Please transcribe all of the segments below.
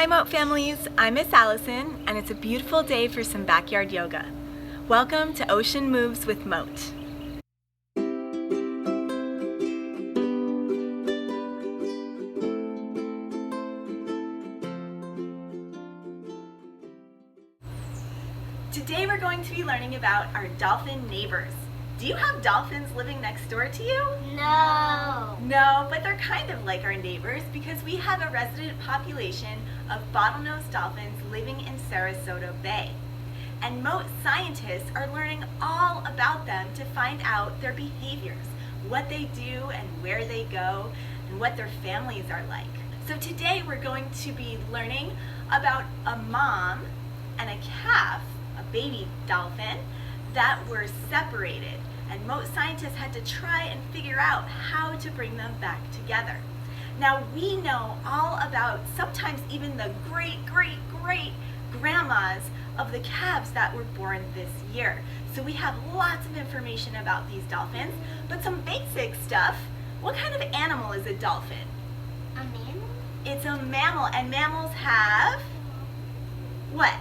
Hi Mote families, I'm Miss Allison and it's a beautiful day for some backyard yoga. Welcome to Ocean Moves with Mote. Today we're going to be learning about our dolphin neighbors. Do you have dolphins living next door to you? No. No, but they're kind of like our neighbors because we have a resident population of bottlenose dolphins living in Sarasota Bay. And Mote scientists are learning all about them to find out their behaviors, what they do and where they go, and what their families are like. So today we're going to be learning about a mom and a calf, a baby dolphin, that were separated, and Mote scientists had to try and figure out how to bring them back together. Now we know all about sometimes even the great grandmas of the calves that were born this year. So we have lots of information about these dolphins, but some basic stuff. What kind of animal is a dolphin? A mammal? It's a mammal, and mammals have what?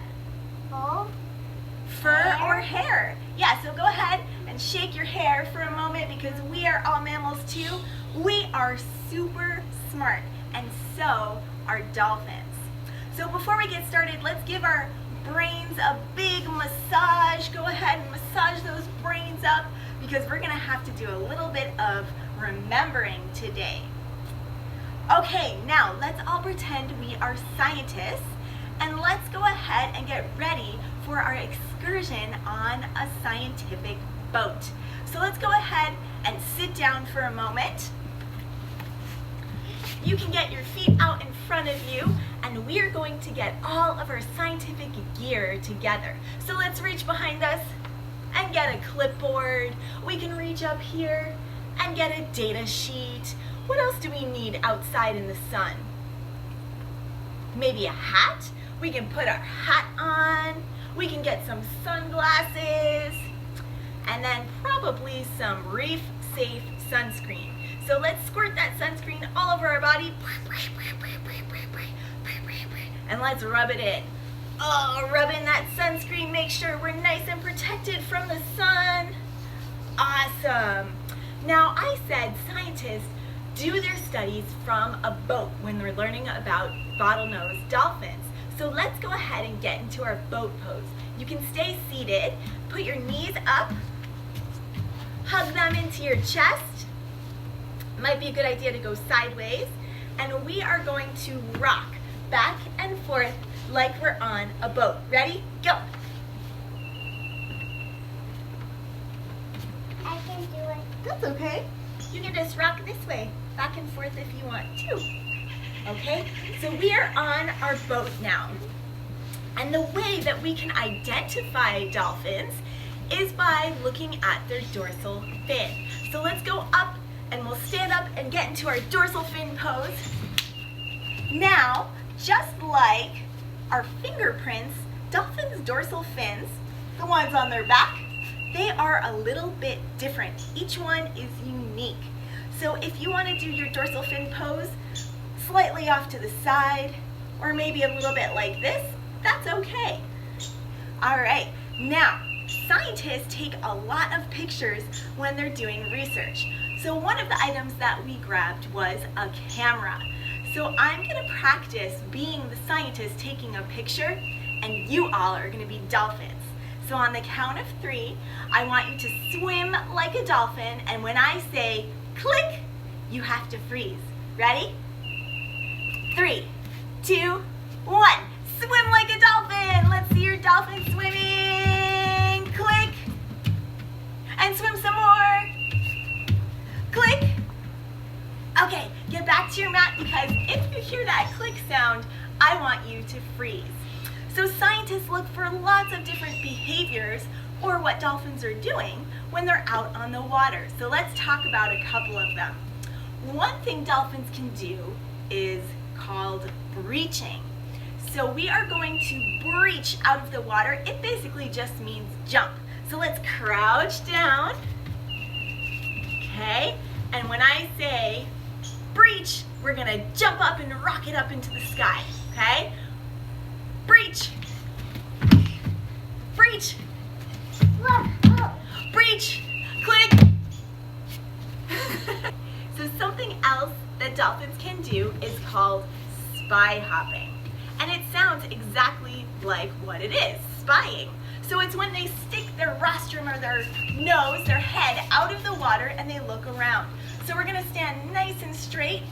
Fur or hair. Yeah, so go ahead and shake your hair for a moment because we are all mammals too. We are super smart, and so are dolphins. So before we get started, let's give our brains a big massage. Go ahead and massage those brains up because we're gonna have to do a little bit of remembering today. Okay, now let's all pretend we are scientists and let's go ahead and get ready for our excursion on a scientific boat. So let's go ahead and sit down for a moment. You can get your feet out in front of you and we are going to get all of our scientific gear together. So let's reach behind us and get a clipboard. We can reach up here and get a data sheet. What else do we need outside in the sun? Maybe a hat? We can put our hat on. We can get some sunglasses and then probably some reef safe sunscreen. So let's squirt that sunscreen all over our body and let's rub it in. Oh, rub in that sunscreen, make sure we're nice and protected from the sun. Awesome. Now I said scientists do their studies from a boat when they're learning about bottlenose dolphins. So let's go ahead and get into our boat pose. You can stay seated, put your knees up, hug them into your chest. Might be a good idea to go sideways. And we are going to rock back and forth like we're on a boat. Ready? Go. I can do it. That's okay. You can just rock this way, back and forth if you want to. Okay, so we are on our boat now. And the way that we can identify dolphins is by looking at their dorsal fin. So let's go up and we'll stand up and get into our dorsal fin pose. Now, just like our fingerprints, dolphins' dorsal fins, the ones on their back, they are a little bit different. Each one is unique. So if you want to do your dorsal fin pose, slightly off to the side, or maybe a little bit like this, that's okay. All right, now, scientists take a lot of pictures when they're doing research. So one of the items that we grabbed was a camera. So I'm gonna practice being the scientist taking a picture, and you all are gonna be dolphins. So on the count of 3, I want you to swim like a dolphin, and when I say click, you have to freeze. Ready? 3, 2, 1. Swim like a dolphin. Let's see your dolphin swimming. Click. And swim some more. Click. Okay, get back to your mat because if you hear that click sound, I want you to freeze. So scientists look for lots of different behaviors or what dolphins are doing when they're out on the water. So let's talk about a couple of them. One thing dolphins can do is called breaching. So we are going to breach out of the water. It basically just means jump. So let's crouch down. Okay, and when I say breach, we're gonna jump up and rocket up into the sky. Okay, breach, breach, breach, click. So something else that dolphins can do is called spy hopping. And it sounds exactly like what it is, spying. So it's when they stick their rostrum or their nose, their head out of the water and they look around. So we're gonna stand nice and straight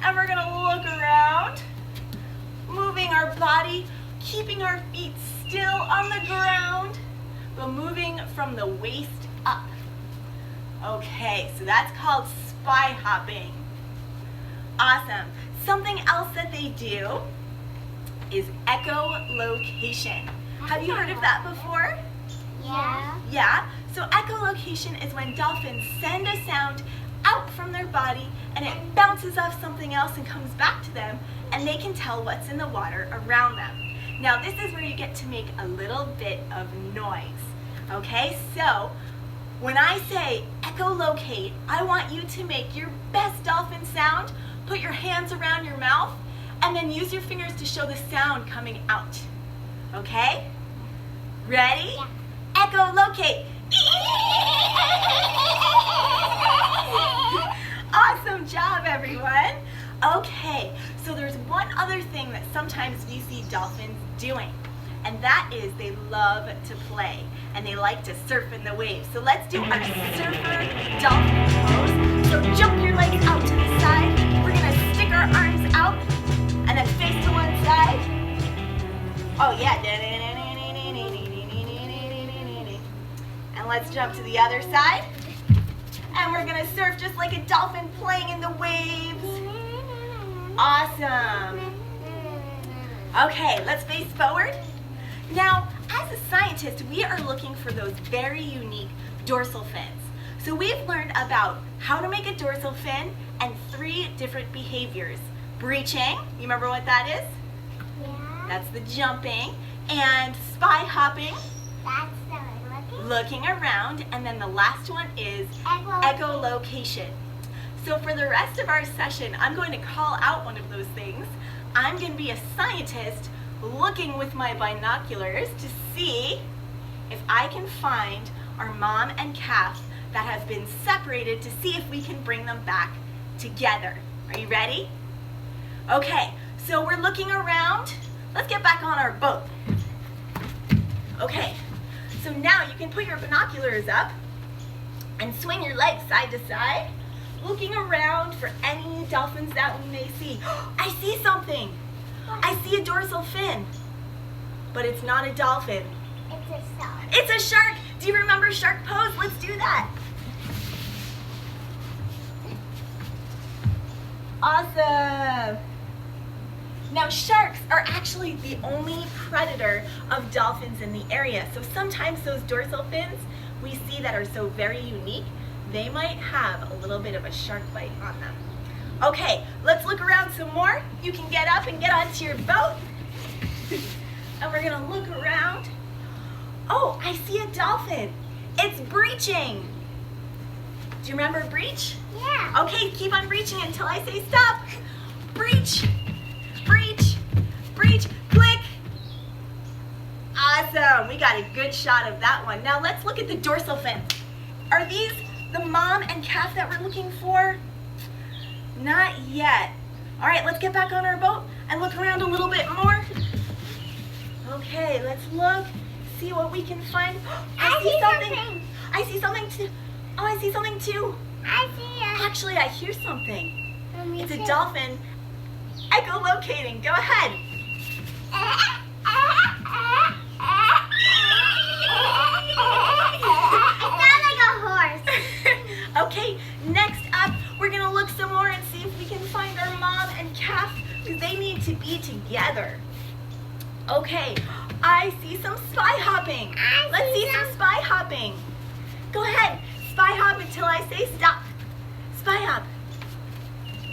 and we're gonna look around, moving our body, keeping our feet still on the ground, but moving from the waist up. Okay, so that's called spy hopping. Awesome. Something else that they do is echolocation. Have you heard of that before? Yeah. Yeah? So echolocation is when dolphins send a sound out from their body and it bounces off something else and comes back to them and they can tell what's in the water around them. Now this is where you get to make a little bit of noise. Okay, so when I say echolocate, I want you to make your best dolphin sound, put your hands around your mouth, and then use your fingers to show the sound coming out. Okay? Ready? Yeah. Echolocate. Awesome job, everyone. Okay, so there's one other thing that sometimes you see dolphins doing, and that is they love to play, and they like to surf in the waves. So let's do our surfer dolphin pose. So jump your legs out to the side. We're gonna stick our arms out, and then face to one side. Oh yeah. And let's jump to the other side. And we're gonna surf just like a dolphin playing in the waves. Awesome. Okay, let's face forward. Now, as a scientist, we are looking for those very unique dorsal fins. So we've learned about how to make a dorsal fin and 3 different behaviors. Breaching, you remember what that is? Yeah. That's the jumping. And spy hopping, That's the looking around. And then the last one is echolocation. So for the rest of our session, I'm going to call out one of those things. I'm going to be a scientist looking with my binoculars to see if I can find our mom and calf that have been separated, to see if we can bring them back together. Are you ready? Okay, so we're looking around. Let's get back on our boat. Okay, so now you can put your binoculars up and swing your legs side to side, looking around for any dolphins that we may see. I see something. I see a dorsal fin, but it's not a dolphin. It's a shark. It's a shark. Do you remember shark pose? Let's do that. Awesome. Now sharks are actually the only predator of dolphins in the area. So sometimes those dorsal fins we see that are so very unique, they might have a little bit of a shark bite on them. Okay, let's look around some more. You can get up and get onto your boat. And we're gonna look around. Oh, I see a dolphin. It's breaching. Do you remember breach? Yeah. Okay, keep on breaching until I say stop. Breach, breach, breach, click. Awesome, we got a good shot of that one. Now let's look at the dorsal fin. Are these the mom and calf that we're looking for? Not yet. All right, let's get back on our boat and look around a little bit more. Okay, let's look, see what we can find. I see something. I see something too. Oh, I see something too. I see it. Actually, I hear something. Me It's a too. dolphin echolocating. Go ahead. Sound like a horse. Okay, next up, we're gonna look some more and see if we can find our mom and calf, because they need to be together. Okay, I see some spy hopping. Let's see some spy hopping. Go ahead, spy hop until I say stop. Spy hop.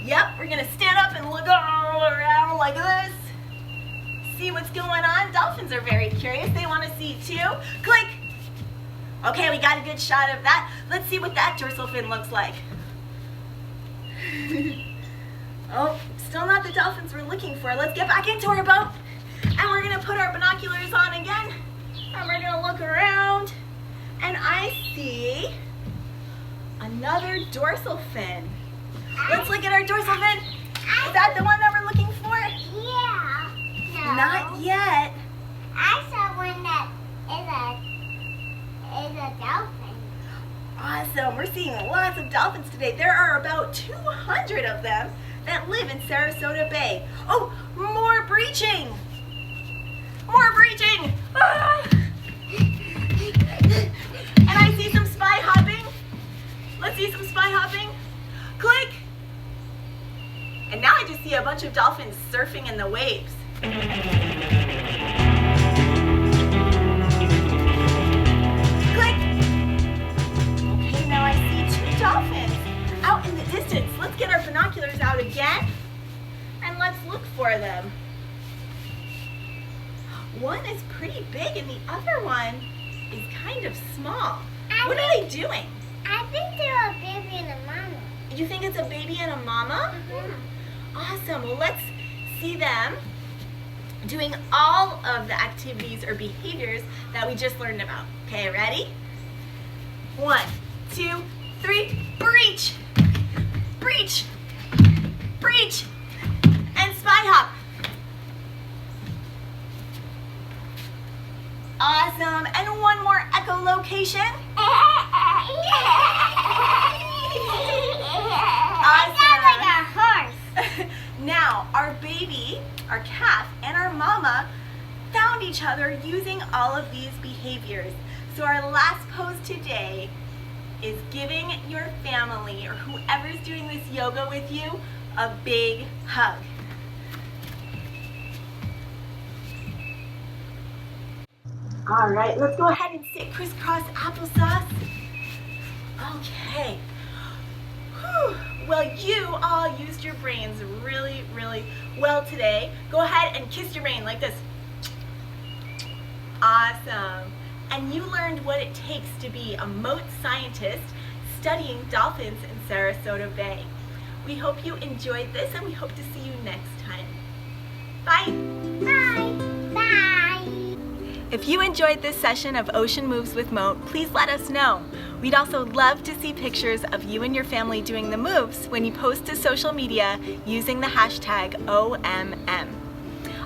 Yep, we're gonna stand up and look all around like this. See what's going on. Dolphins are very curious. They want to see too. Click. Okay, we got a good shot of that. Let's see what that dorsal fin looks like. Oh, still not the dolphins we're looking for. Let's get back into our boat. And Now we're gonna put our binoculars on again, and we're gonna look around, and I see another dorsal fin. Let's look at our dorsal fin. Is that the one that we're looking for? Yeah. No. Not yet. I saw one that is a dolphin. Awesome. We're seeing lots of dolphins today. There are about 200 of them that live in Sarasota Bay. Oh, more breaching. More breaching. Ah! And I see some spy hopping. Let's see some spy hopping. Click. And now I just see a bunch of dolphins surfing in the waves. Click. Okay, now I see 2 dolphins out in the distance. Let's get our binoculars out again and let's look for them. One is pretty big and the other one is kind of small. What are they doing? I think they're a baby and a mama. You think it's a baby and a mama? Awesome. Well, let's see them doing all of the activities or behaviors that we just learned about. Okay, ready? 1, 2, 3, breach, breach, breach, and spy hop. Awesome. And one more echolocation. It sounds like a horse. Now, our baby, our calf, and our mama found each other using all of these behaviors. So our last pose today is giving your family or whoever's doing this yoga with you a big hug. All right, let's go ahead and sit crisscross applesauce. Okay. Whew. Well, you all used your brains really, really well today. Go ahead and kiss your brain like this. Awesome. And you learned what it takes to be a Mote scientist studying dolphins in Sarasota Bay. We hope you enjoyed this and we hope to see you next time. Bye. Bye. Bye. If you enjoyed this session of Ocean Moves with Mote, please let us know. We'd also love to see pictures of you and your family doing the moves when you post to social media using the hashtag OMM.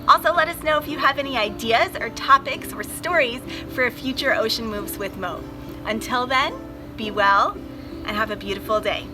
Also, let us know if you have any ideas or topics or stories for a future Ocean Moves with Mote. Until then, be well and have a beautiful day.